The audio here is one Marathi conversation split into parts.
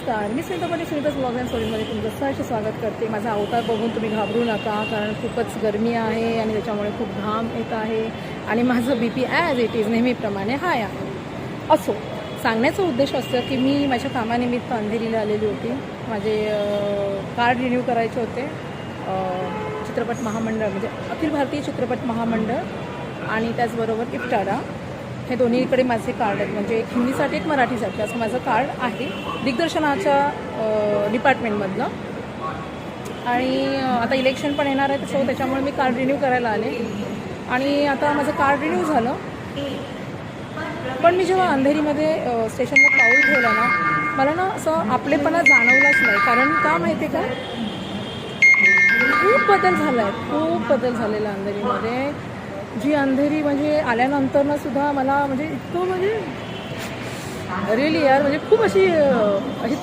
नमस्कार, मी सुनीता पाटील, सुनीताच ब्लॉग अँड स्टोरीमध्ये तुमचं सहर्ष स्वागत करते. माझा अवतार बघून तुम्ही घाबरू नका, कारण खूपच गरमी आहे आणि त्याच्यामुळे खूप घाम येत आहे आणि माझं BP ॲज इट इज नेहमीप्रमाणे हाय आहे. असो, सांगण्याचा उद्देश असं की मी माझ्या कामानिमित्त अंधेरीला आलेली होती. माझे कार्ड रिन्यू करायचे होते. चित्रपट महामंडळ म्हणजे अखिल भारतीय चित्रपट महामंडळ आणि त्याचबरोबर इफ्टाडा हे दोन्हीकडे माझे कार्ड आहेत. म्हणजे एक हिंदीसाठी एक मराठीसाठी असं माझं कार्ड आहे दिग्दर्शनाच्या डिपार्टमेंटमधलं. आणि आता इलेक्शन पण येणार आहे, सो त्याच्यामुळे मी कार्ड रिन्यू करायला आले आणि आता माझं कार्ड रिन्यू झालं. पण मी जेव्हा अंधेरीमध्ये स्टेशनला पाऊल ठेवलं ना, मला ना असं आपलेपणा जाणवलाच नाही. कारण का माहिती आहे का, खूप बदल झाला आहे, खूप बदल झालेला अंधेरीमध्ये. जी अंधेरी म्हणजे आल्यानंतरनं सुद्धा मला म्हणजे इतकं म्हणजे रिअली यार म्हणजे खूप अशी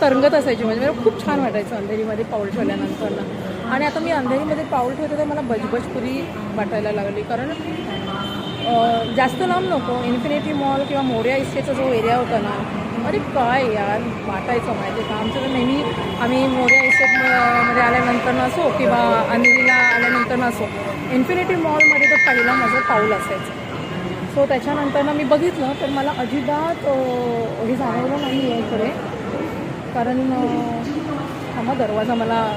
तरंगत असायची. म्हणजे मला खूप छान वाटायचं अंधेरीमध्ये पाऊल ठेवल्यानंतरनं. आणि आता मी अंधेरीमध्ये पाऊल ठेवते तर मला बजबजपुरी वाटायला लागली. कारण जास्त लांब नको, इन्फिनिटी मॉल किंवा मोर्या इस्टेटचा जो एरिया होता ना, अरे काय यार वाटायचं माहिती आहे का. आमचं तर नेहमी आम्ही मोर्या इस्टेटमध्ये आल्यानंतर नसो किंवा अंधेरीला आल्यानंतर नसो, इन्फिनिटी मॉलमध्ये तर पहिला माझं पाऊल असायचं. सो त्याच्यानंतर मी बघितलं तर मला अजिबात हे जाणवलं नाही आहे इकडे. कारण हा दरवाजा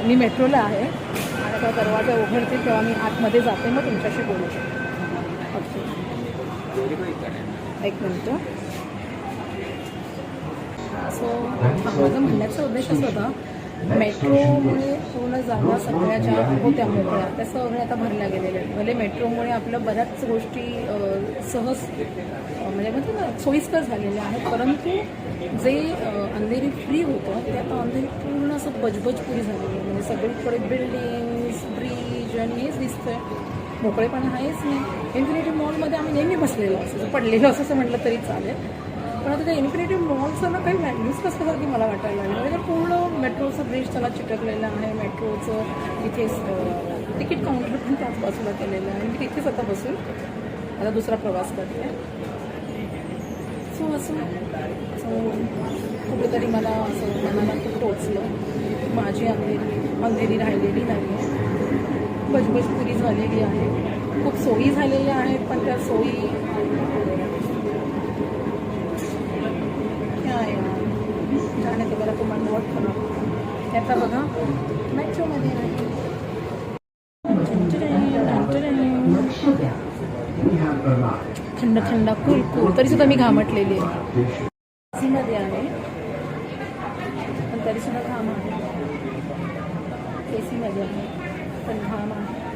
मी मेट्रोला आहे आणि तो दरवाजा उघडते तेव्हा मी आतमध्ये जाते, मग तुमच्याशी बोलू शकते. एक मिनटं. सो माझं म्हणण्याचा उद्देश असं होता, मेट्रोमुळे पूर्ण जागा सगळ्या ज्या होत्या मोकळ्या त्या सगळ्या आता भरल्या गेलेल्या आहेत. भले मेट्रोमुळे आपल्या बऱ्याच गोष्टी सहज म्हणजे म्हणतो ना सोयीस्कर झालेल्या आहेत, परंतु जे अंधेरी फ्री होतं ते आता अंधेरी पूर्ण असं बजबजपुरी झालेली आहे. म्हणजे सगळीकडे बिल्डिंग्स, ब्रिज आणि हेच दिसतं आहे, मोकळेपणा आहेच नाही. इन्फिनिटी मॉलमध्ये आम्ही नेहमी बसलेलो असं पडलेलं असं म्हटलं तरी चालेल. पण आता त्या इन्फिनिटी मॉलचं ना काही व्हॅल्यूज कसं की मला वाटायला लागलं. म्हणजे पूर्ण मेट्रोचं ब्रिज त्याला चिटकलेलं आहे. मेट्रोचं इथे तिकीट काउंटर पण त्याच बाजूला केलेलं आहे. मी तिथेच आता बसून आता दुसरा प्रवास करते. सो असं कुठेतरी मला असं मनाला खूप टोचलं. माझी अंधेरी राहिलेली नाही आहे, बजबजपुरी झालेली आहे. खूप सोयी झालेल्या आहेत, पण त्या सोयी जाणे ते बरं तुम्हाला नोट करा. त्याचा बघा मेट्रोमध्ये आहे थंड थंड कूल कूल, तरीसुद्धा मी घामटलेली आहे. एसीमध्ये आहे पण तरीसुद्धा घाम आहे. एसीमध्ये आहे पण घाम आहे.